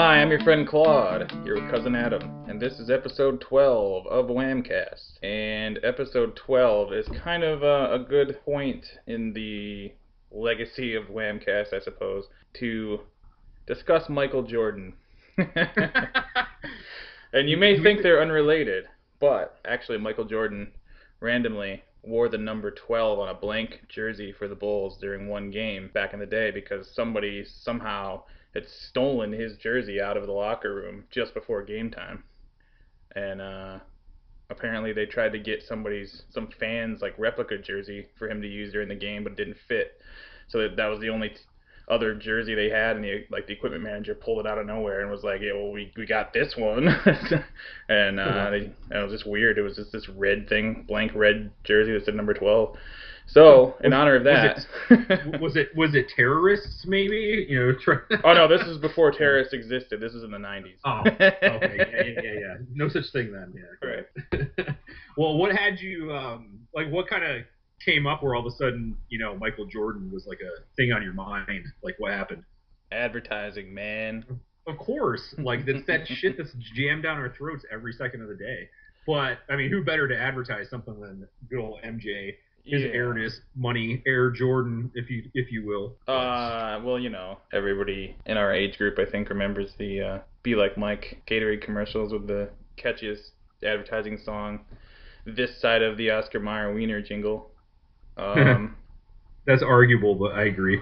Hi, I'm your friend Claude, here with Cousin Adam, and this is episode 12 of WAMCast. And episode 12 is kind of a good point in the legacy of WAMCast, I suppose, to discuss Michael Jordan. And you may think they're unrelated, but actually Michael Jordan randomly wore the number 12 on a blank jersey for the Bulls during one game back in the day because somebody somehow had stolen his jersey out of the locker room just before game time. And apparently they tried to get some fans like replica jersey for him to use during the game, but it didn't fit. So that was the only other jersey they had, and the equipment manager pulled it out of nowhere and was like, "Yeah, well, we got this one," and it was just weird. It was just this red thing, blank red jersey that said number 12. So in honor of that, was it terrorists maybe? Oh no, this is before terrorists existed. This is in the 90s. Oh, okay, yeah. No such thing then. Yeah, right. Well, what had you what kind of came up where all of a sudden, Michael Jordan was like a thing on your mind? Like, what happened? Advertising, man. Of course. Like, that's that shit that's jammed down our throats every second of the day. But, I mean, who better to advertise something than good old MJ? His airness, money, Air Jordan, if you will. Well, everybody in our age group, I think, remembers the Be Like Mike Gatorade commercials with the catchiest advertising song this side of the Oscar Mayer Wiener jingle. That's arguable, but I agree.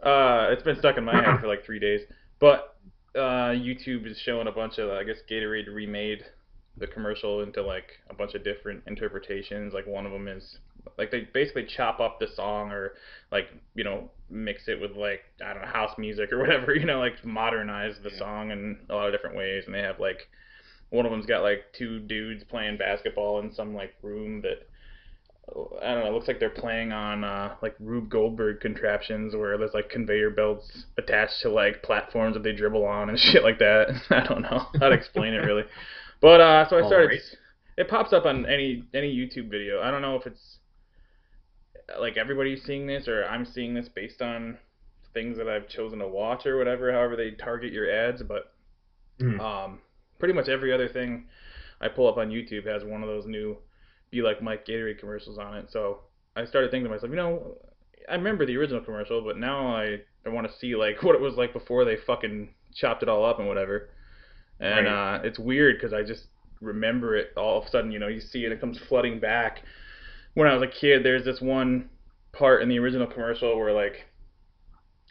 It's been stuck in my head for like 3 days. But YouTube is showing a bunch of, I guess, Gatorade remade the commercial into like a bunch of different interpretations. Like one of them is like they basically chop up the song or like, mix it with like, I don't know, house music or whatever, like modernize the song in a lot of different ways. And they have like, one of them's got like two dudes playing basketball in some like room that, I don't know, it looks like they're playing on like Rube Goldberg contraptions where there's like conveyor belts attached to like platforms that they dribble on and shit like that. I don't know how to explain it really. But so I started. Right. It pops up on any YouTube video. I don't know if it's like everybody's seeing this or I'm seeing this based on things that I've chosen to watch or whatever. However they target your ads, but pretty much every other thing I pull up on YouTube has one of those new Be Like Mike Gatorade commercials on it. So I started thinking to myself, I remember the original commercial, but now I want to see like what it was like before they fucking chopped it all up and whatever. And right. It's weird because I just remember it all of a sudden, you see it comes flooding back. When I was a kid, there's this one part in the original commercial where like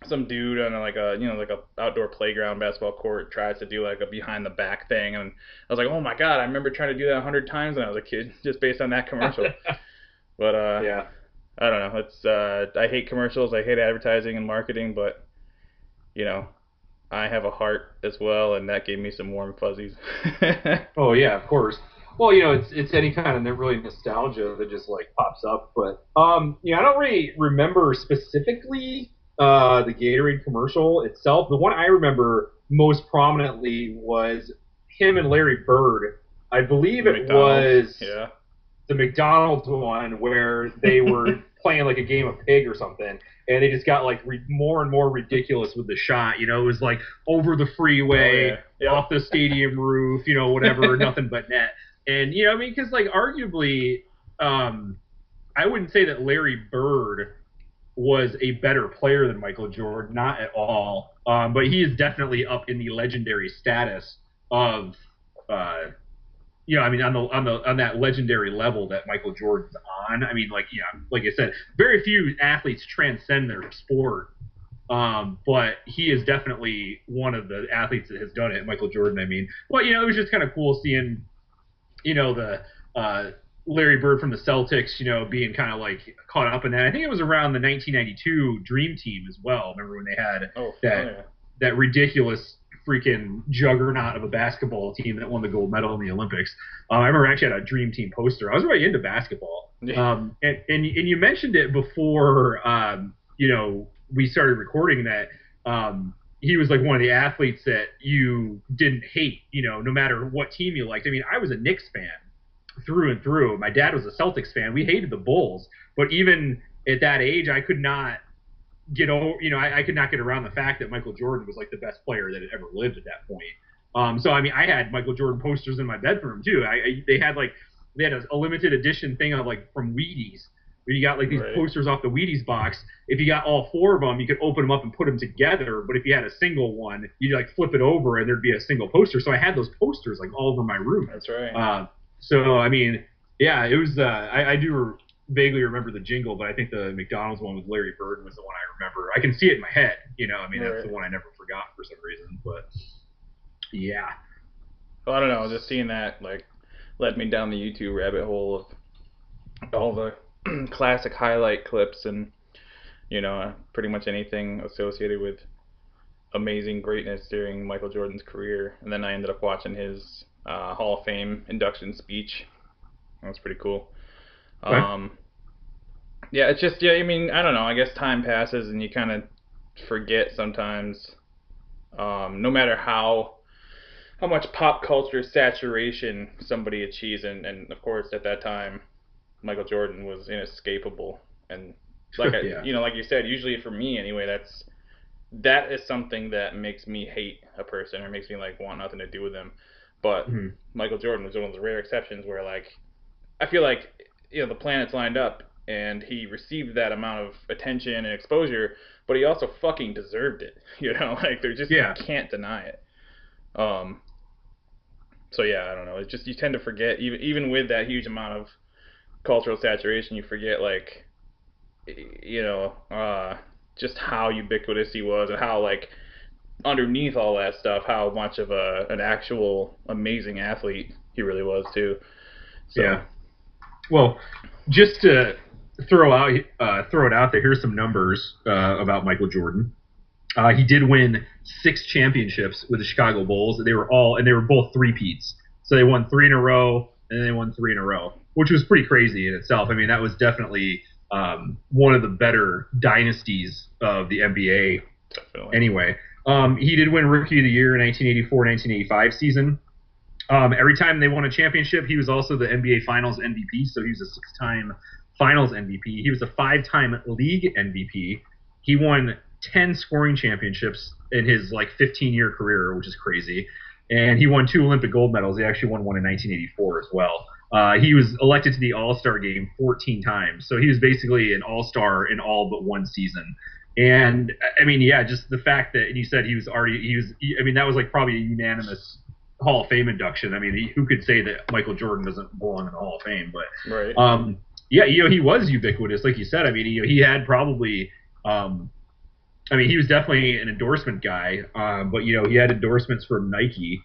some dude on like a outdoor playground basketball court tries to do like a behind the back thing, and I was like, oh my god, I remember trying to do that 100 times when I was a kid just based on that commercial. But yeah, I don't know. It's I hate commercials, I hate advertising and marketing, but I have a heart as well, and that gave me some warm fuzzies. Oh yeah, of course. Well, it's any kind of really nostalgia that just like pops up. But I don't really remember specifically the Gatorade commercial itself. The one I remember most prominently was him and Larry Bird. I believe it was the McDonald's one where they were playing like a game of pig or something, and they just got like more and more ridiculous with the shot. It was like over the freeway, off the stadium roof, whatever, nothing but net. And because like arguably, I wouldn't say that Larry Bird was a better player than Michael Jordan, not at all. But he is definitely up in the legendary status of, on that legendary level that Michael Jordan's on. I mean, like I said, very few athletes transcend their sport. But he is definitely one of the athletes that has done it, Michael Jordan, I mean. But, it was just kind of cool seeing, the Larry Bird from the Celtics, being kind of like caught up in that. I think it was around the 1992 Dream Team as well. Remember when they had that ridiculous freaking juggernaut of a basketball team that won the gold medal in the Olympics? I remember I actually had a Dream Team poster. I was really into basketball. Yeah. And you mentioned it before, we started recording that he was like one of the athletes that you didn't hate, no matter what team you liked. I mean, I was a Knicks fan through and through. My dad was a Celtics fan. We hated the Bulls, but even at that age, I could not get over, I could not get around the fact that Michael Jordan was like the best player that had ever lived at that point. So I mean, I had Michael Jordan posters in my bedroom too. They had a limited edition thing of like from Wheaties, where you got like these Right. posters off the Wheaties box. If you got all four of them, you could open them up and put them together. But if you had a single one, you'd like flip it over and there'd be a single poster. So I had those posters like all over my room. That's right. So I mean, yeah, it was. I do vaguely remember the jingle, but I think the McDonald's one with Larry Bird was the one I remember. I can see it in my head. I mean, that's Right. the one I never forgot for some reason. But yeah, Well, I don't know. Just seeing that like led me down the YouTube rabbit hole of all the classic highlight clips and pretty much anything associated with amazing greatness during Michael Jordan's career. And then I ended up watching his Hall of Fame induction speech. That was pretty cool. okay. Um, yeah, it's just I mean I don't know. I guess time passes and you kind of forget sometimes. No matter how much pop culture saturation somebody achieves, and of course at that time Michael Jordan was inescapable, and Yeah. like you said, usually for me anyway, that is something that makes me hate a person or makes me like want nothing to do with them. But Mm-hmm. Michael Jordan was one of the rare exceptions where like I feel like the planets lined up and he received that amount of attention and exposure, but he also fucking deserved it. Like there just you Yeah. can't deny it. Um, so yeah, I don't know. It's just you tend to forget even with that huge amount of cultural saturation, you forget like you know just how ubiquitous he was and how like underneath all that stuff how much of an actual amazing athlete he really was too. So Yeah. Well, just to throw it out there. Here's some numbers about Michael Jordan. He did win 6 championships with the Chicago Bulls. They were both three-peats. So they won 3 in a row, and then they won 3 in a row, which was pretty crazy in itself. I mean, that was definitely one of the better dynasties of the NBA. definitely. Anyway, he did win Rookie of the Year in 1984-1985 season. Every time they won a championship, he was also the NBA Finals MVP. So he was a 6-time Finals MVP. He was a 5-time league MVP. He won 10 scoring championships in his like 15-year career, which is crazy. And he won 2 Olympic gold medals. He actually won one in 1984 as well. He was elected to the All-Star game 14 times. So he was basically an All-Star in all but one season. And I mean, yeah, just the fact that and you said I mean, that was like probably a unanimous Hall of Fame induction. I mean, who could say that Michael Jordan doesn't belong in the Hall of Fame? Right. But yeah, he was ubiquitous, like you said. I mean, he had probably, I mean, he was definitely an endorsement guy. But he had endorsements from Nike,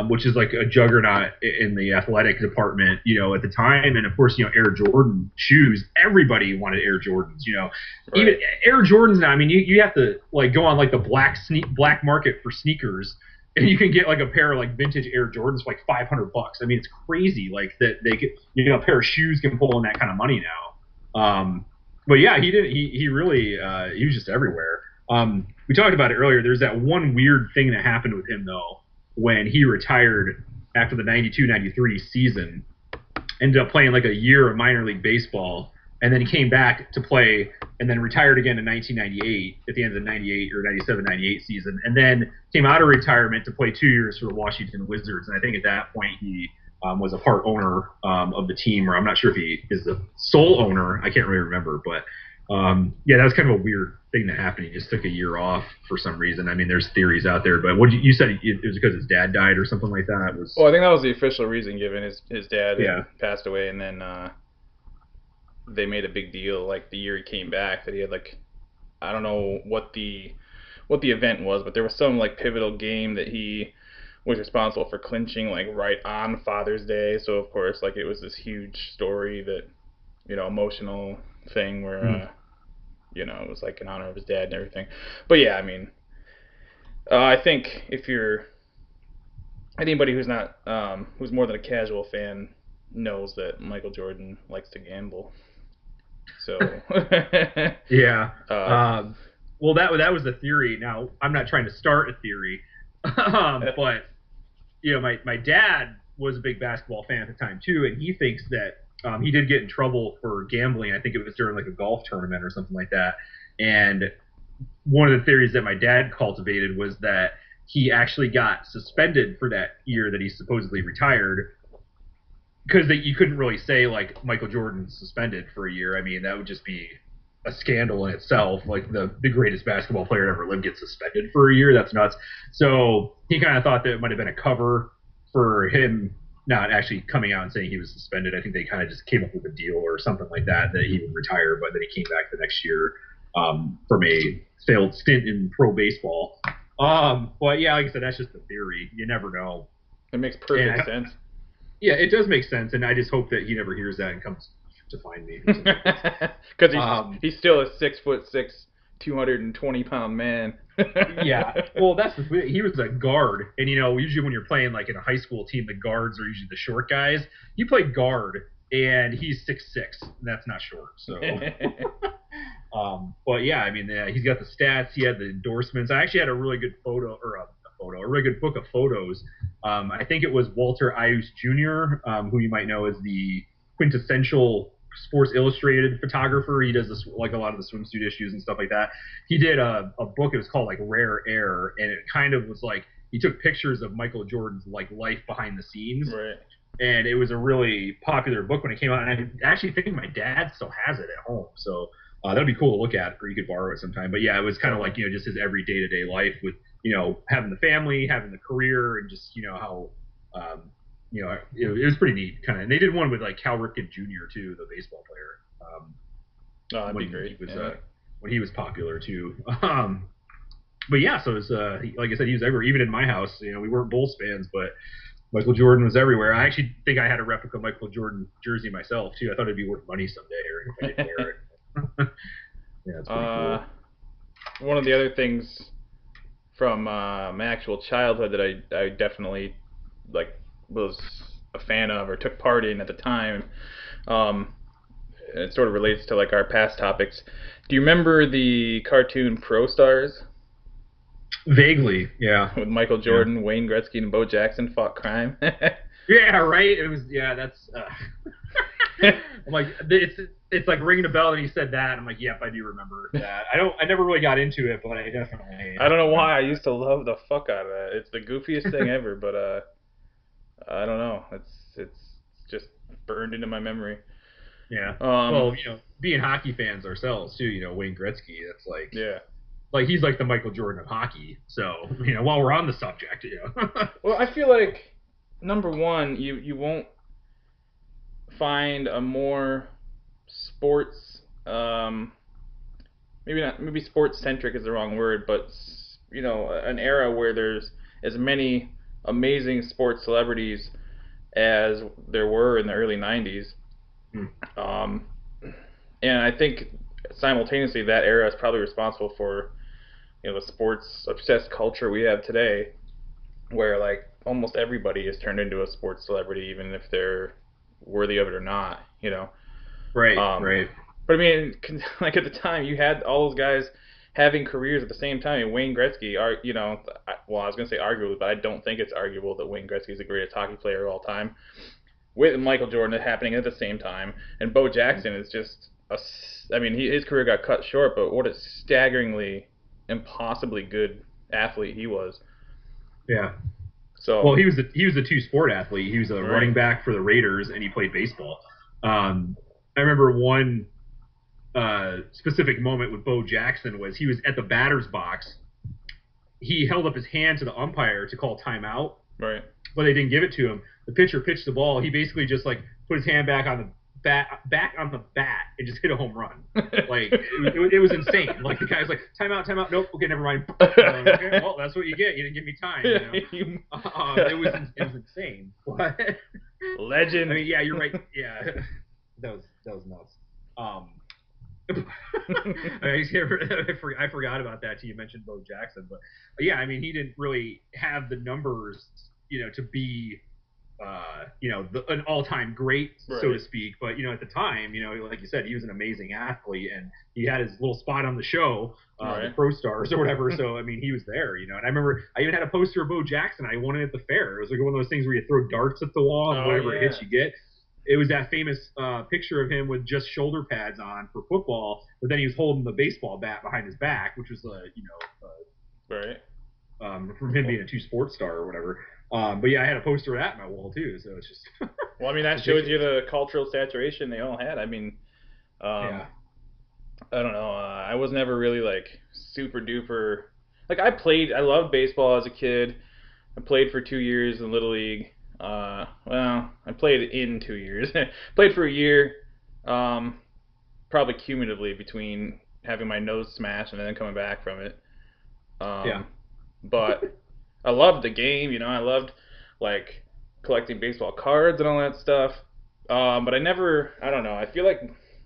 which is like a juggernaut in the athletic department, at the time. And of course, Air Jordan shoes. Everybody wanted Air Jordans. Even Right. Air Jordans now. I mean, you have to like go on like the black market for sneakers and you can get like a pair of like vintage Air Jordans for like $500. I mean, it's crazy. Like that they could, a pair of shoes can pull in that kind of money now. But yeah, he did. He really he was just everywhere. We talked about it earlier. There's that one weird thing that happened with him though when he retired after the 92-93 season. Ended up playing like a year of minor league baseball, and then he came back to play and then retired again in 1998 at the end of the 98 or 97-98 season, and then came out of retirement to play 2 years for the Washington Wizards. And I think at that point he was a part owner of the team, or I'm not sure if he is the sole owner. I can't really remember, but yeah, that was kind of a weird thing to happen. He just took a year off for some reason. I mean, there's theories out there, but what you said it was because his dad died or something like that. It was Well, I think that was the official reason given. His dad yeah, had passed away, and then they made a big deal like the year he came back that he had like I don't know what the event was, but there was some like pivotal game that he was responsible for clinching like right on Father's Day. So of course like it was this huge story that emotional thing where mm, it was like in honor of his dad and everything. But yeah, I mean, I think if you're anybody who's not who's more than a casual fan knows that Michael Jordan likes to gamble. So yeah. uh, Well, that was the theory. Now I'm not trying to start a theory, but my dad was a big basketball fan at the time too, and he thinks that he did get in trouble for gambling. I think it was during like a golf tournament or something like that, and one of the theories that my dad cultivated was that he actually got suspended for that year that he supposedly retired because you couldn't really say like Michael Jordan's suspended for a year. I mean, that would just be a scandal in itself. Like the greatest basketball player to ever live gets suspended for a year. That's nuts. So he kind of thought that it might have been a cover for him not actually coming out and saying he was suspended. I think they kind of just came up with a deal or something like that that he would retire, but then he came back the next year from a failed stint in pro baseball. But yeah, like I said, that's just the theory. You never know. It makes perfect And sense. yeah, it does make sense, and I just hope that he never hears that and comes to find me. Because he's still a 6'6", 220-pound man. Yeah, well, he was a guard, and usually when you're playing like in a high school team, the guards are usually the short guys. He played guard, and he's 6'6", and that's not short. So, but yeah, I mean, he's got the stats. He had the endorsements. I actually had a really good a really good book of photos. I think it was Walter Ius Jr., who you might know as the quintessential Sports Illustrated photographer. He does this like a lot of the swimsuit issues and stuff like that. He did a book. It was called like Rare Air, and it kind of was like he took pictures of Michael Jordan's like life behind the scenes. Right. And it was a really popular book when it came out. And I actually think my dad still has it at home. So that'd be cool to look at, or you could borrow it sometime. But yeah, it was kind of like just his every day-to-day life with having the family, having the career, and just how it was pretty neat kind of. And they did one with like Cal Ripken Jr. too, the baseball player. Oh, that'd be great. When he was popular too. But yeah, so it was like I said, he was everywhere. Even in my house, we weren't Bulls fans, but Michael Jordan was everywhere. I actually think I had a replica Michael Jordan jersey myself too. I thought it'd be worth money someday, or if I didn't wear it. Yeah, it's pretty cool. One of the other things from my actual childhood that I definitely was a fan of or took part in at the time. It sort of relates to like our past topics. Do you remember the cartoon Pro Stars? Vaguely, yeah. With Michael Jordan, Wayne Gretzky, and Bo Jackson fought crime. Yeah, right. It was that's. I'm like it's like ringing a bell, and he said that. I'm like, yep, I do remember that. I never really got into it, but I definitely. I don't know why I used to love the fuck out of that. It's the goofiest thing ever, but I don't know. It's just burned into my memory. Yeah. Well, being hockey fans ourselves too. Wayne Gretzky. That's like. Yeah. Like he's like the Michael Jordan of hockey. So while we're on the subject, Well, I feel like number one, you won't find a more sports, maybe sports centric is the wrong word, but an era where there's as many amazing sports celebrities as there were in the early '90s. And I think simultaneously that era is probably responsible for the sports obsessed culture we have today, where like almost everybody is turned into a sports celebrity, even if they're worthy of it or not. Right. Right. But I mean, like at the time, you had all those guys having careers at the same time. And Wayne Gretzky, well, I was gonna say arguably, but I don't think it's arguable that Wayne Gretzky is the greatest hockey player of all time. With Michael Jordan happening at the same time, and Bo Jackson is just his career got cut short, but what a staggeringly impossibly good athlete he was. Yeah. So well, he was a two-sport athlete. He was a running back for the Raiders, and he played baseball. I remember one specific moment with Bo Jackson was he was at the batter's box. He held up his hand to the umpire to call timeout. Right. But they didn't give it to him. The pitcher pitched the ball. He basically just like put his hand back on the bat and just hit a home run. Like it was insane. Like the guy's like timeout. Nope. Okay, never mind. Okay, well that's what you get. You didn't give me time. It was insane. But legend. I mean, yeah, you're right. Yeah, that was nuts. I forgot about that till you mentioned Bo Jackson, but yeah, I mean he didn't really have the numbers, to be an all-time great, right, so to speak. But at the time, like you said, he was an amazing athlete, and he had his little spot on the show, right, the Pro Stars or whatever. So I mean, he was there, And I remember I even had a poster of Bo Jackson. I won it at the fair. It was like one of those things where you throw darts at the wall, and whatever hits you get. it was that famous picture of him with just shoulder pads on for football, but then he was holding the baseball bat behind his back, which was Right. from him being a two sports star or whatever. But yeah, I had a poster of that in my wall too, so it's just Well, I mean, that shows you the cultural saturation they all had. I mean, um, yeah, I don't know. I was never really like super duper. Like I loved baseball as a kid. I played for 2 years in Little League. Well, I played in 2 years. Played for a year. Um, Probably cumulatively between having my nose smashed and then coming back from it. yeah, Um, but I loved the game. I loved like collecting baseball cards and all that stuff. But I never. I don't know. I feel like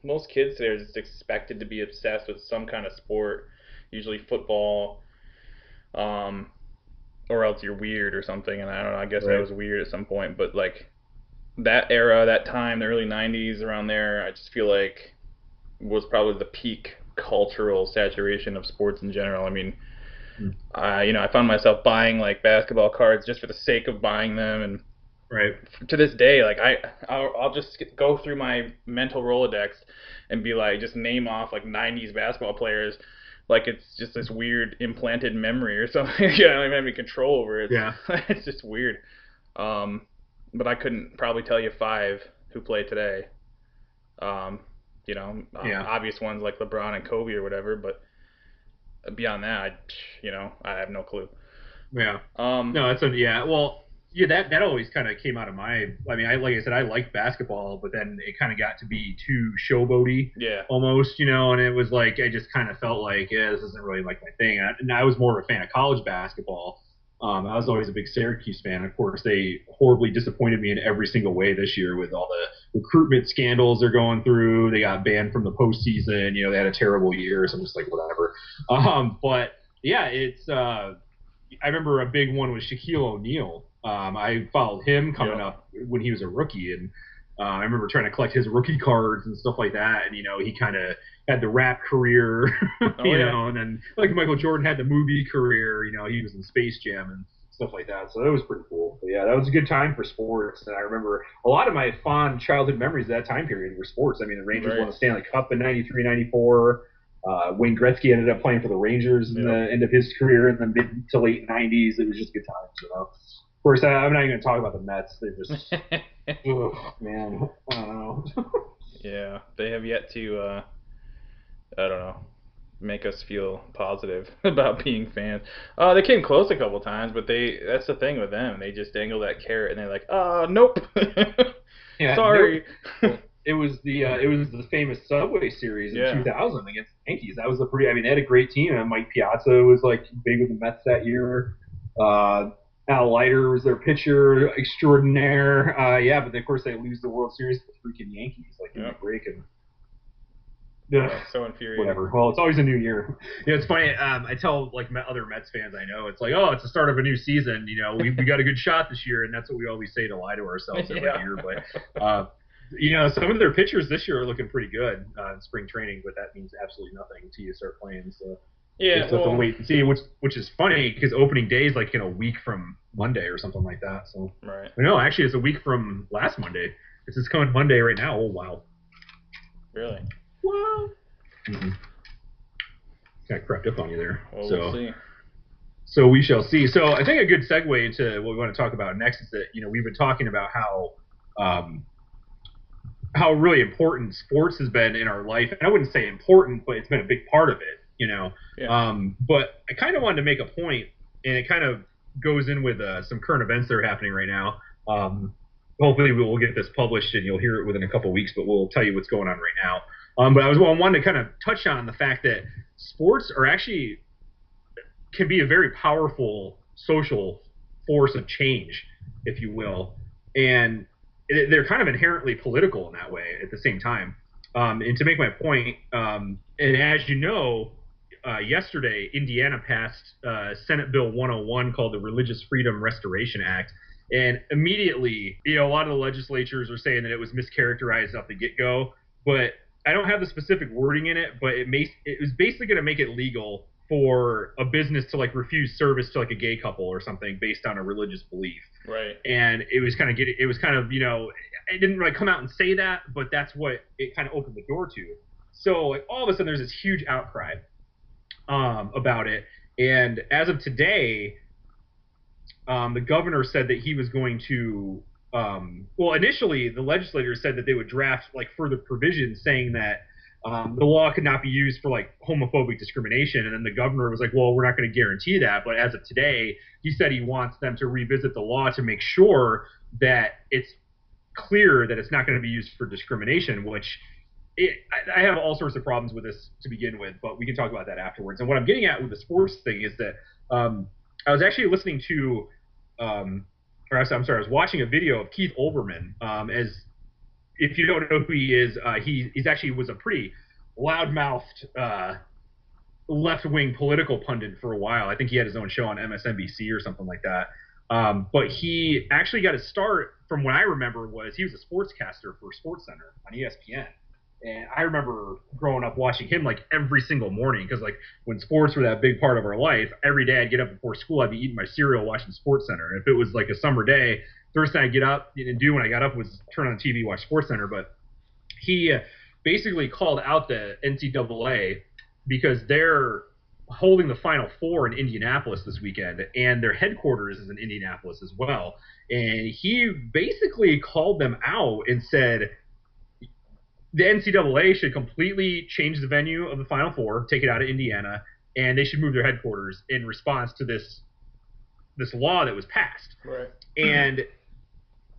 most kids today are just expected to be obsessed with some kind of sport, usually football, um, or else you're weird or something. And I don't know. I guess I right, was weird at some point, but like that era, that time, the early '90s, around there, I just feel like was probably the peak cultural saturation of sports in general. I mean, I found myself buying like basketball cards just for the sake of buying them, and right, to this day, like I'll just go through my mental Rolodex and be like, just name off like '90s basketball players, like it's just this weird implanted memory or something. I don't even have any control over it. yeah, It's just weird. Um, but I couldn't probably tell you five who play today. Um, yeah, obvious ones like LeBron and Kobe or whatever, but beyond that, I have no clue. yeah. Um, No, yeah. Well, yeah, that always kind of came out of my. I mean, like I said, I liked basketball, but then it kind of got to be too showboaty yeah, almost, and it was like I just kind of felt like, yeah, this isn't really like my thing. And I was more of a fan of college basketball. I was always a big Syracuse fan. Of course, they horribly disappointed me in every single way this year with all the recruitment scandals they're going through. They got banned from the postseason. They had a terrible year. So I'm just like, whatever. But yeah, it's. I remember a big one was Shaquille O'Neal. I followed him coming yep. up when he was a rookie, and I remember trying to collect his rookie cards and stuff like that. And he kind of had the rap career, Oh yeah, and then like Michael Jordan had the movie career. He was in Space Jam and stuff like that. So that was pretty cool. But yeah, that was a good time for sports. And I remember a lot of my fond childhood memories of that time period were sports. I mean, the Rangers won right. the Stanley Cup in '93, '94. Wayne Gretzky ended up playing for the Rangers in Yep. the end of his career in the mid to late '90s. It was just good times. Of course, I'm not even going to talk about the Mets. They're just, ugh, man, I don't know. Yeah, they have yet to. I don't know. Make us feel positive about being fans. They came close a couple times, but that's the thing with them. They just dangle that carrot and they're like, nope. Yeah, Sorry. it was the famous Subway Series in Yeah. 2000 against the Yankees. That was a pretty. I mean, they had a great team. And Mike Piazza was like big with the Mets that year. Uh, Al Leiter was their pitcher extraordinaire. Yeah, but of course they lose the World Series to the freaking Yankees, like in the Yep. break and. Yeah, so infuriating. Whatever. Well, it's always a new year. It's funny. I tell like other Mets fans I know, it's like, oh, it's the start of a new season. We got a good shot this year, and that's what we always say to lie to ourselves every Yeah. year. But some of their pitchers this year are looking pretty good in spring training, but that means absolutely nothing until you start playing. So we Yeah, still have to well, wait and see. Which is funny because opening day is like in a week from Monday or something like that. So right. no, actually, it's a week from last Monday. This is coming Monday right now. Oh wow. Really? Wow. Mm-hmm. Kind of crept up on you there. Well, So we'll see. So we shall see. So I think a good segue into what we want to talk about next is that we've been talking about how really important sports has been in our life. And I wouldn't say important, but it's been a big part of it. Yeah. But I kind of wanted to make a point, and it kind of goes in with some current events that are happening right now. Hopefully, we will get this published, and you'll hear it within a couple of weeks. But we'll tell you what's going on right now. But I wanted to kind of touch on the fact that sports are actually can be a very powerful social force of change, if you will, and they're kind of inherently political in that way at the same time. And to make my point, and as you know, yesterday Indiana passed Senate Bill 101 called the Religious Freedom Restoration Act. And immediately, a lot of the legislatures are saying that it was mischaracterized off the get-go, but I don't have the specific wording in it, but it was basically going to make it legal for a business to like refuse service to like a gay couple or something based on a religious belief. Right. And it was kind of it didn't really come out and say that, but that's what it kind of opened the door to. So like all of a sudden, there's this huge outcry about it, and as of today, the governor said that he was going to. Well, initially, the legislators said that they would draft like further provisions saying that the law could not be used for like homophobic discrimination. And then the governor was like, "Well, we're not going to guarantee that." But as of today, he said he wants them to revisit the law to make sure that it's clear that it's not going to be used for discrimination. Which I have all sorts of problems with this to begin with, but we can talk about that afterwards. And what I'm getting at with the sports thing is that I was actually listening to or I'm sorry, I was watching a video of Keith Olbermann. As if you don't know who he is, he's actually was a pretty loudmouthed left-wing political pundit for a while. I think he had his own show on MSNBC or something like that. But he actually got his start, from what I remember, was he was a sportscaster for SportsCenter on ESPN. And I remember growing up watching him like every single morning because like when sports were that big part of our life, every day I'd get up before school, I'd be eating my cereal watching SportsCenter. And if it was like a summer day, first thing I'd get up and do when I got up was turn on the TV, watch SportsCenter. But he basically called out the NCAA because they're holding the Final Four in Indianapolis this weekend, and their headquarters is in Indianapolis as well. And he basically called them out and said the NCAA should completely change the venue of the Final Four, take it out of Indiana, and they should move their headquarters in response to this law that was passed. Right. And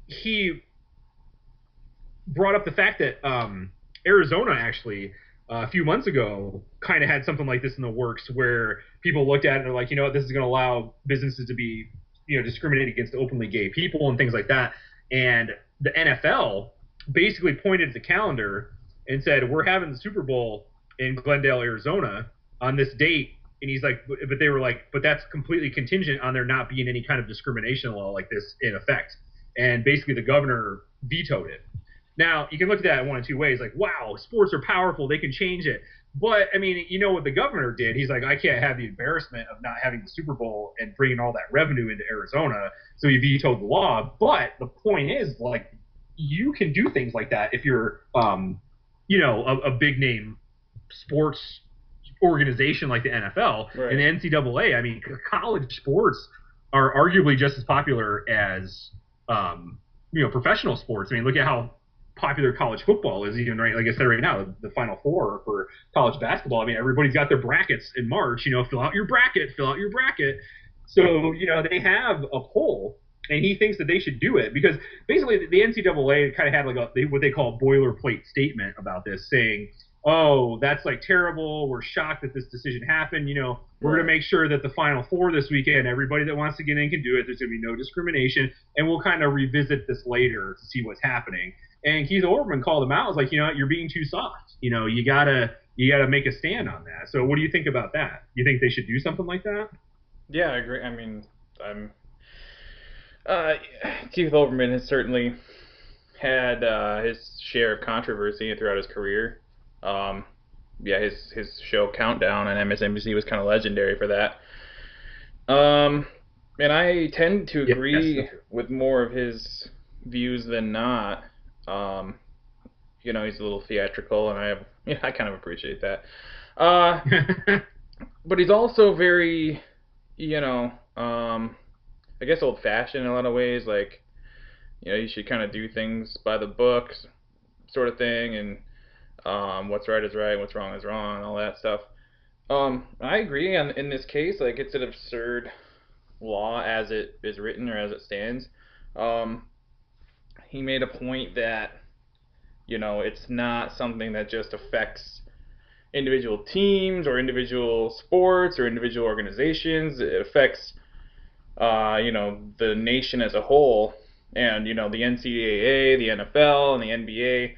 he brought up the fact that Arizona actually a few months ago kind of had something like this in the works where people looked at it and they're like, you know what, this is going to allow businesses to be, you know, discriminate against openly gay people and things like that. And the NFL basically pointed at the calendar and said, we're having the Super Bowl in Glendale, Arizona on this date. And he's like, but they were like, but that's completely contingent on there not being any kind of discrimination law like this in effect. And basically the governor vetoed it. Now, you can look at that in one of two ways. Like, wow, sports are powerful. They can change it. But, I mean, you know what the governor did? He's like, I can't have the embarrassment of not having the Super Bowl and bringing all that revenue into Arizona. So he vetoed the law. But the point is, like, you can do things like that if you're, you know, a big name sports organization like the NFL. Right. And the NCAA, I mean, college sports are arguably just as popular as, you know, professional sports. I mean, look at how popular college football is, even right, like I said right now, the Final Four for college basketball. I mean, everybody's got their brackets in March. You know, fill out your bracket. So, you know, they have a poll, and he thinks that they should do it because basically the NCAA kind of had like what they call a boilerplate statement about this, saying, "Oh, that's like terrible. We're shocked that this decision happened. You know, we're going to make sure that the Final Four this weekend, everybody that wants to get in can do it. There's going to be no discrimination, and we'll kind of revisit this later to see what's happening." And Keith Olbermann called him out. I was like, you know, you're being too soft. You know, you gotta make a stand on that. So, what do you think about that? You think they should do something like that? Yeah, I agree. I mean, I'm Keith Olbermann has certainly had his share of controversy throughout his career. Yeah, his show Countdown on MSNBC was kind of legendary for that. And I tend to agree with more of his views than not. You know, he's a little theatrical, and I kind of appreciate that. But he's also very, you know, I guess old-fashioned in a lot of ways. Like, you know, you should kind of do things by the books, sort of thing, and what's right is right, what's wrong is wrong, and all that stuff. I agree. In this case, like, it's an absurd law as it is written or as it stands. He made a point that, you know, it's not something that just affects individual teams or individual sports or individual organizations. It affects, you know, the nation as a whole. And, you know, the NCAA, the NFL, and the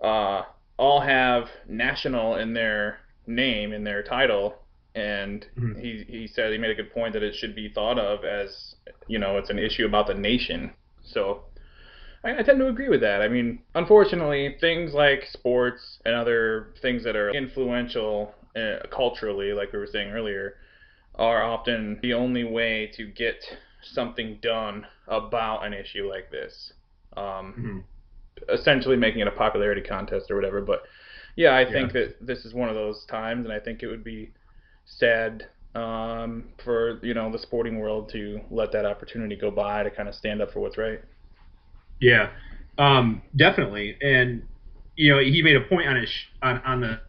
NBA all have national in their name, in their title. And he said, he made a good point that it should be thought of as, you know, it's an issue about the nation. So I tend to agree with that. I mean, unfortunately, things like sports and other things that are influential culturally, like we were saying earlier, are often the only way to get something done about an issue like this. essentially making it a popularity contest or whatever. But yeah, I Yeah. think that this is one of those times, and I think it would be sad for the sporting world to let that opportunity go by to kind of stand up for what's right. Yeah, definitely. And he made a point on his on the.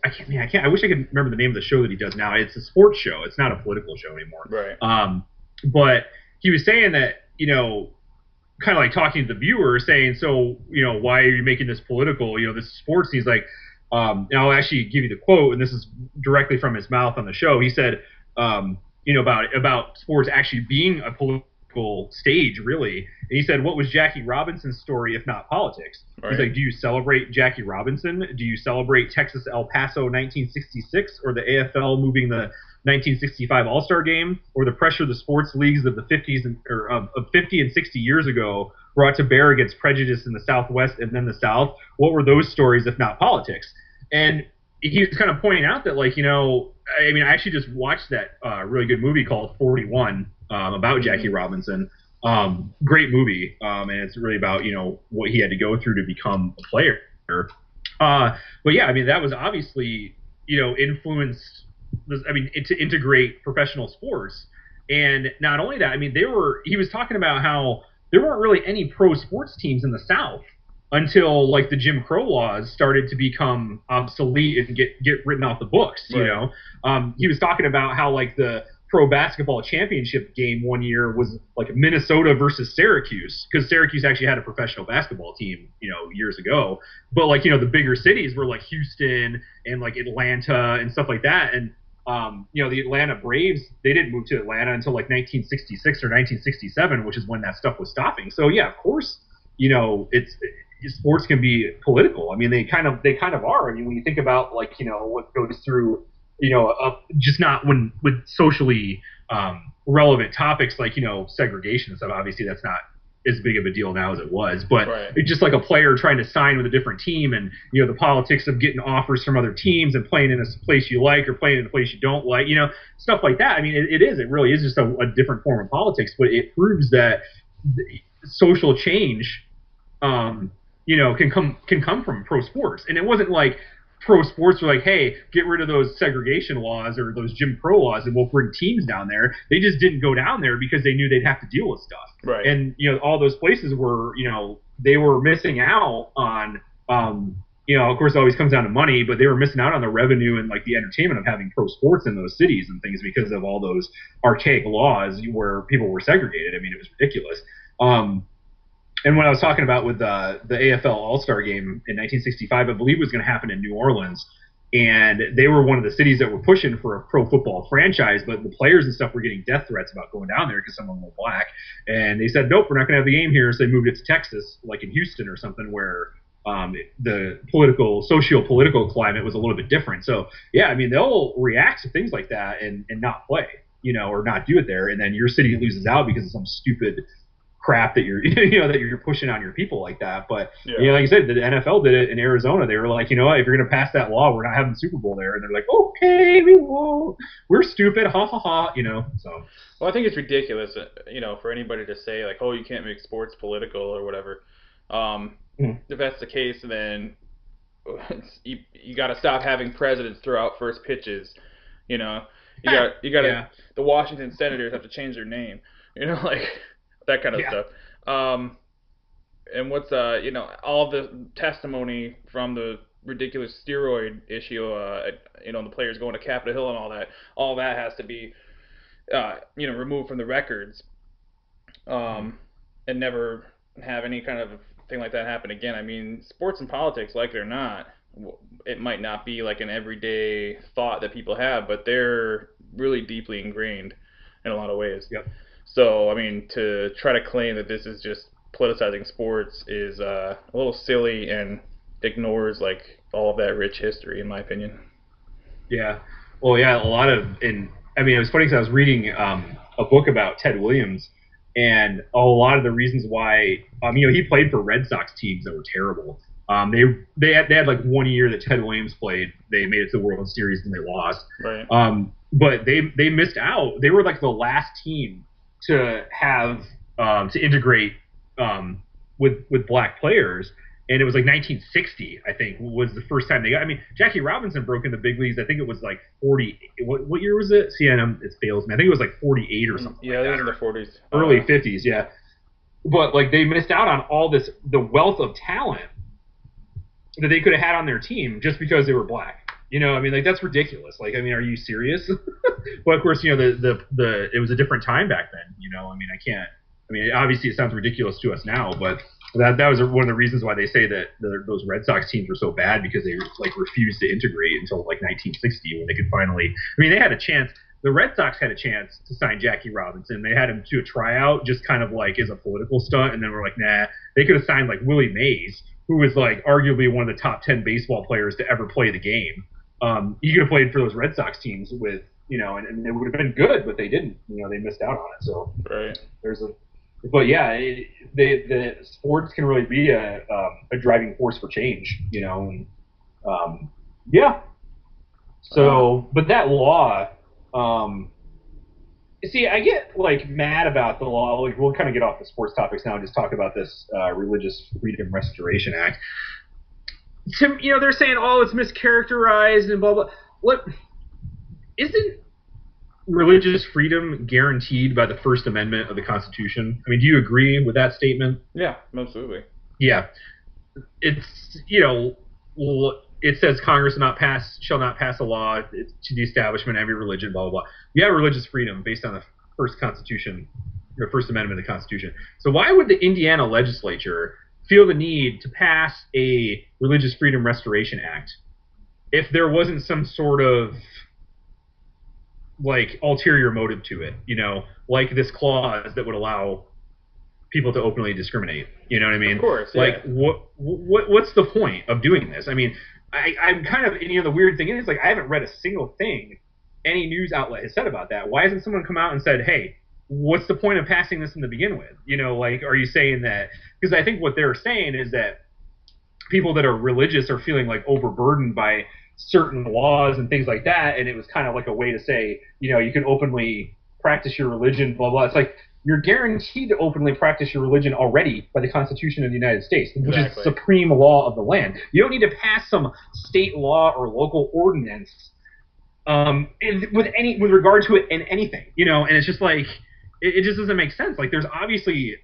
I can't. Man, I can't. I wish I could remember the name of the show that he does now. It's a sports show. It's not a political show anymore. Right. But he was saying that kind of like talking to the viewer, saying, so why are you making this political? This is sports. And he's like, and I'll actually give you the quote, and this is directly from his mouth on the show. He said, about sports actually being a political stage, really. And he said, what was Jackie Robinson's story if not politics? Right. He's like, do you celebrate Jackie Robinson? Do you celebrate Texas El Paso 1966 or the AFL moving the 1965 All-Star Game, or the pressure the sports leagues of the 50s of 50 and 60 years ago brought to bear against prejudice in the Southwest and then the South? What were those stories if not politics? And he was kind of pointing out that, like, I mean, I actually just watched that really good movie called 41 about Jackie Robinson. Great movie, and it's really about what he had to go through to become a player. But yeah, I mean, that was obviously influenced. I mean, to integrate professional sports, and not only that, I mean, he was talking about how there weren't really any pro sports teams in the South until like the Jim Crow laws started to become obsolete and get written off the books. Right. He was talking about how like the pro basketball championship game one year was like Minnesota versus Syracuse, because Syracuse actually had a professional basketball team years ago, but like the bigger cities were like Houston and like Atlanta and stuff like that. And the Atlanta Braves, they didn't move to Atlanta until like 1966 or 1967, which is when that stuff was stopping. So yeah, of course, it's sports can be political. I mean, they kind of are. I mean, when you think about like what goes through just not when with socially relevant topics like segregation and stuff. Obviously, that's not as big of a deal now as it was, but Right. it's just like a player trying to sign with a different team, and the politics of getting offers from other teams and playing in a place you like or playing in a place you don't like, stuff like that. I mean, it really is just a different form of politics, but it proves that social change can come from pro sports. And it wasn't like pro sports were like, hey, get rid of those segregation laws or those Jim Crow laws and we'll bring teams down there. They just didn't go down there because they knew they'd have to deal with stuff. Right. And all those places were they were missing out on of course it always comes down to money, but they were missing out on the revenue and like the entertainment of having pro sports in those cities and things because of all those archaic laws where people were segregated. I mean, it was ridiculous. And what I was talking about with the AFL All-Star Game in 1965, I believe was going to happen in New Orleans. And they were one of the cities that were pushing for a pro football franchise, but the players and stuff were getting death threats about going down there because some of them were black. And they said, nope, we're not going to have the game here. So they moved it to Texas, like in Houston or something, where the socio-political climate was a little bit different. So, yeah, I mean, they'll react to things like that and not play, or not do it there. And then your city loses out because of some stupid crap that you're that you're pushing on your people like that. But like you said, the NFL did it in Arizona. They were like, if you're going to pass that law, we're not having the Super Bowl there. And they're like, okay, we won't. We're stupid, ha ha ha. So. Well, I think it's ridiculous, for anybody to say like, oh, you can't make sports political or whatever. If that's the case, then you got to stop having presidents throw out first pitches. You got to the Washington Senators have to change their name. Like. That kind of stuff. And what's all the testimony from the ridiculous steroid issue, the players going to Capitol Hill and all that has to be removed from the records, and never have any kind of thing like that happen again. I mean, sports and politics, like it or not, it might not be like an everyday thought that people have, but they're really deeply ingrained in a lot of ways. Yep. So, I mean, to try to claim that this is just politicizing sports is a little silly and ignores like all of that rich history, in my opinion. Yeah. Well, yeah, a lot of, and I mean, it was funny because I was reading a book about Ted Williams, and a lot of the reasons why, he played for Red Sox teams that were terrible. They had like 1 year that Ted Williams played. They made it to the World Series and they lost. Right. But they missed out. They were like the last team to have to integrate with black players, and it was like 1960, I think, was the first time they got. I mean, Jackie Robinson broke in the big leagues. I think it was like 40. What year was it? See, it fails me. I think it was like 48 or something Yeah, like it was that, in the or 40s. early 50s. Yeah, but like they missed out on all this, the wealth of talent that they could have had on their team just because they were black. You know, I mean, like that's ridiculous. Like, I mean, are you serious? Well, of course, you know, the it was a different time back then. You know, I mean, I can't. I mean, obviously, it sounds ridiculous to us now, but that was one of the reasons why they say that those Red Sox teams were so bad, because they like refused to integrate until like 1960, when they could finally. I mean, they had a chance. The Red Sox had a chance to sign Jackie Robinson. They had him to a tryout, just kind of like as a political stunt, and then we're like, nah. They could have signed like Willie Mays, who was like arguably one of the top 10 baseball players to ever play the game. He could have played for those Red Sox teams with, you know, and it would have been good, but they didn't. You know, they missed out on it. So Right. but yeah, the sports can really be a driving force for change. You know, and yeah. So, but that law, see, I get like mad about the law. Like, we'll kind of get off the sports topics now and just talk about this Religious Freedom Restoration Act. You know, they're saying, oh, it's mischaracterized and blah blah. What isn't religious freedom guaranteed by the First Amendment of the Constitution? I mean, do you agree with that statement? Yeah, absolutely. Yeah, it's, you know, it says Congress shall not pass a law to the establishment of every religion, blah blah blah. You have religious freedom based on the First Amendment of the Constitution. So why would the Indiana legislature feel the need to pass a Religious Freedom Restoration Act if there wasn't some sort of like ulterior motive to it? You know, like this clause that would allow people to openly discriminate. You know what I mean? Of course. Yeah. Like, what's the point of doing this? I mean, I'm kind of, you know, the weird thing is, like, I haven't read a single thing any news outlet has said about that. Why hasn't someone come out and said, hey, what's the point of passing this in the begin with? You know, like, are you saying that? Because I think what they're saying is that people that are religious are feeling like overburdened by certain laws and things like that, and it was kind of like a way to say, you know, you can openly practice your religion, blah blah. It's like, you're guaranteed to openly practice your religion already by the Constitution of the United States, which is the supreme law of the land. You don't need to pass some state law or local ordinance with regard to it in anything, you know. And it's just like, it just doesn't make sense. Like, there's obviously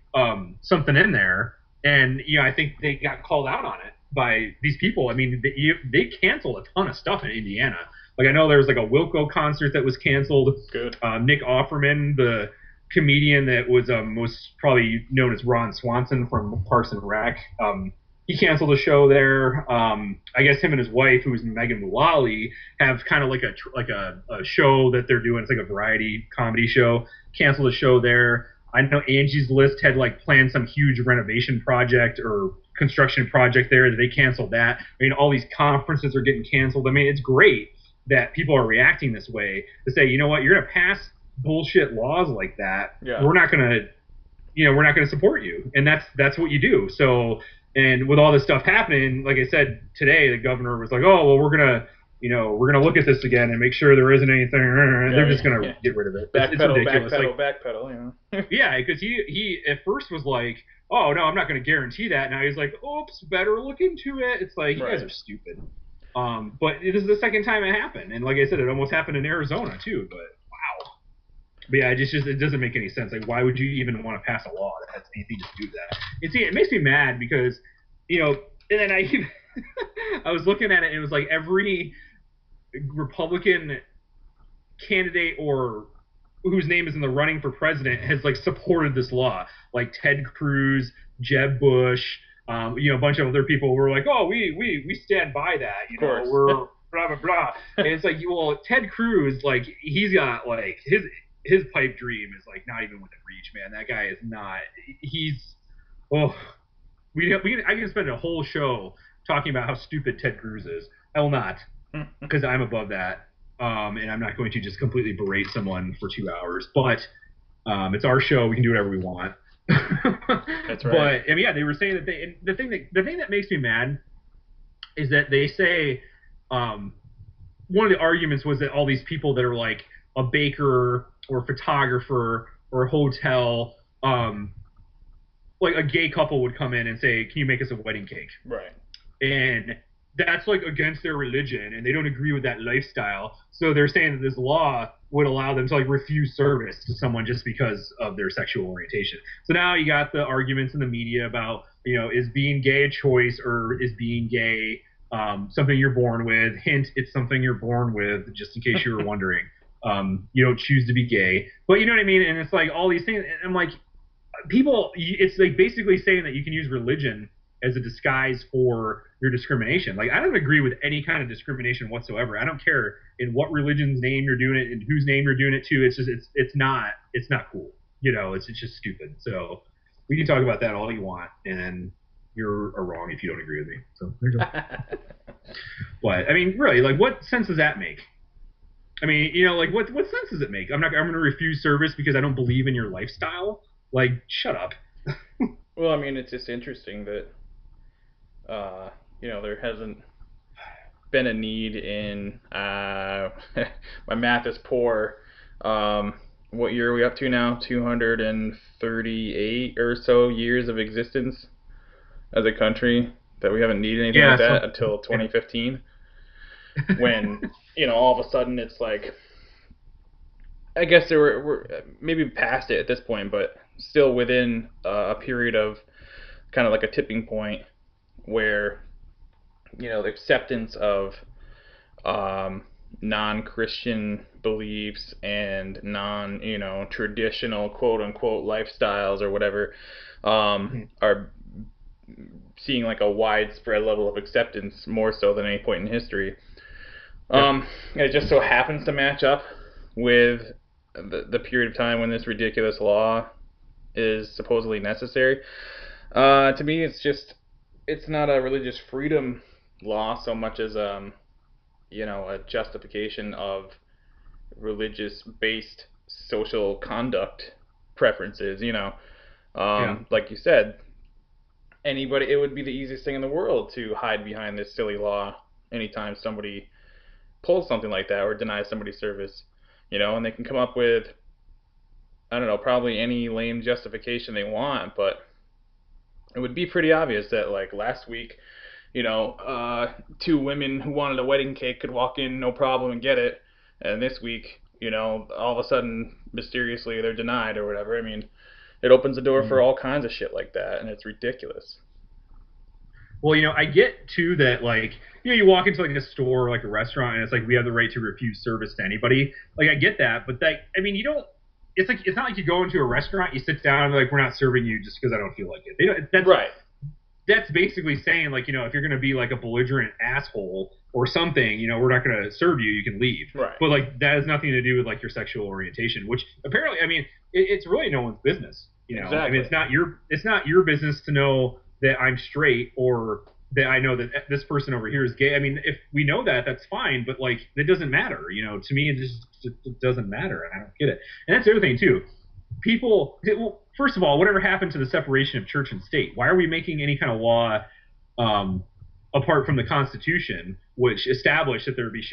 something in there, and, you know, I think they got called out on it by these people. I mean, they canceled a ton of stuff in Indiana. Like, I know there was like a Wilco concert that was canceled. Good. Nick Offerman, the comedian that was most probably known as Ron Swanson from Parks and Rec, he canceled a show there. I guess him and his wife, who is Megan Mullally, have kind of like a show that they're doing. It's like a variety comedy show. Canceled a show there. I know Angie's List had like planned some huge renovation project or construction project there. They canceled that. I mean, all these conferences are getting canceled. I mean, it's great that people are reacting this way to say, you know what, you're going to pass bullshit laws like that. Yeah. We're not going to support you. And that's what you do. So, and with all this stuff happening, like I said today, the governor was like, oh, well, we're going to look at this again and make sure there isn't anything. They're just going to get rid of it. Backpedal, you know. Yeah, because he at first was like, oh, no, I'm not going to guarantee that. Now he's like, oops, better look into it. It's like, you guys are stupid. But this is the second time it happened. And like I said, it almost happened in Arizona too. But wow. But yeah, it doesn't make any sense. Like, why would you even want to pass a law that has anything to do with that? It makes me mad because, you know, and then I was looking at it, and it was like every Republican candidate or whose name is in the running for president has like supported this law. Like Ted Cruz, Jeb Bush, you know, a bunch of other people were like, oh, we stand by that. You know, we're blah blah blah. And it's like, well, Ted Cruz, like, he's got like his pipe dream is like not even within reach, man. That guy is not. I can spend a whole show talking about how stupid Ted Cruz is. I will not, because I'm above that. And I'm not going to just completely berate someone for 2 hours. But it's our show; we can do whatever we want. That's right. But yeah, they were saying that the thing that makes me mad is that they say one of the arguments was that all these people that are like a baker or a photographer or a hotel, like a gay couple would come in and say, "Can you make us a wedding cake?" Right. And that's like against their religion, and they don't agree with that lifestyle. So they're saying that this law would allow them to like refuse service to someone just because of their sexual orientation. So now you got the arguments in the media about, is being gay a choice, or is being gay something you're born with? Hint, it's something you're born with, just in case you were wondering. You don't choose to be gay, but you know what I mean. And it's like all these things. And I'm like, people, it's like basically saying that you can use religion as a disguise for your discrimination. Like, I don't agree with any kind of discrimination whatsoever. I don't care in what religion's name you're doing it and whose name you're doing it to. It's just it's not cool. It's just stupid. So we can talk about that all you want, and you're wrong if you don't agree with me. So there you go. But I mean, really, like, what sense does that make? I mean, like, what sense does it make? I'm going to refuse service because I don't believe in your lifestyle. Like, shut up. Well, I mean, it's just interesting that there hasn't been a need in my math is poor. What year are we up to now? 238 or so years of existence as a country that we haven't needed anything like that until 2015, when all of a sudden it's like, I guess we're maybe past it at this point, but still within a period of kind of like a tipping point where the acceptance of non-Christian beliefs and traditional quote unquote lifestyles or whatever are seeing like a widespread level of acceptance, more so than any point in history. It just so happens to match up with the period of time when this ridiculous law is supposedly necessary. To me, it's not a religious freedom law so much as a justification of religious-based social conduct preferences. Like you said, it would be the easiest thing in the world to hide behind this silly law anytime somebody pulls something like that or denies somebody service. And they can come up with, I don't know, probably any lame justification they want, but it would be pretty obvious that, like, last week, two women who wanted a wedding cake could walk in no problem and get it, and this week, all of a sudden, mysteriously, they're denied or whatever. I mean, it opens the door for all kinds of shit like that, and it's ridiculous. Well, I get, too, that, like, you walk into, like, a store or, like, a restaurant, and it's like, we have the right to refuse service to anybody. Like, I get that, but, I mean, you don't, it's not like you go into a restaurant, you sit down, and like, we're not serving you just because I don't feel like it. That's, right. That's basically saying, like, if you're going to be, like, a belligerent asshole or something, we're not going to serve you, you can leave. Right. But, like, that has nothing to do with, like, your sexual orientation, which apparently, I mean, it's really no one's business. Exactly. I mean, it's not your business to know that I'm straight or that I know that this person over here is gay. I mean, if we know that, that's fine, but, like, it doesn't matter. To me, it doesn't matter. I don't get it. And that's the other thing, too. People, well, first of all, whatever happened to the separation of church and state? Why are we making any kind of law apart from the Constitution, which established that there would be,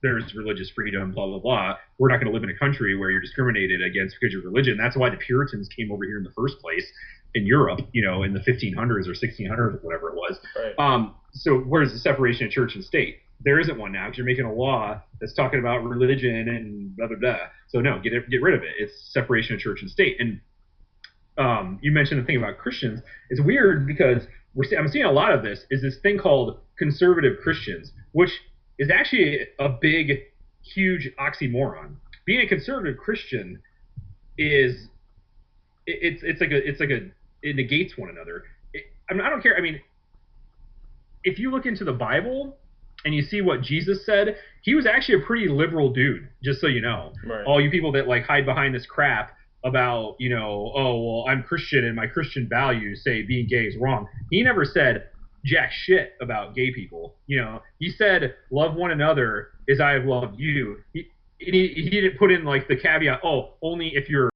there's religious freedom, blah, blah, blah. We're not going to live in a country where you're discriminated against because of your religion. That's why the Puritans came over here in the first place in Europe, in the 1500s or 1600s or whatever it was. Right. So where's the separation of church and state? There isn't one now because you're making a law that's talking about religion and blah, blah, blah. So no, get rid of it. It's separation of church and state. And you mentioned the thing about Christians. It's weird because I'm seeing a lot of this is this thing called conservative Christians, which is actually a big, huge oxymoron. Being a conservative Christian is it negates one another. I don't care. I mean, if you look into the Bible and you see what Jesus said, he was actually a pretty liberal dude, just so you know. Right. All you people that like hide behind this crap about, oh, well, I'm Christian and my Christian values say being gay is wrong. He never said jack shit about gay people. He said love one another as I have loved you. He didn't put in like the caveat, oh, only if you're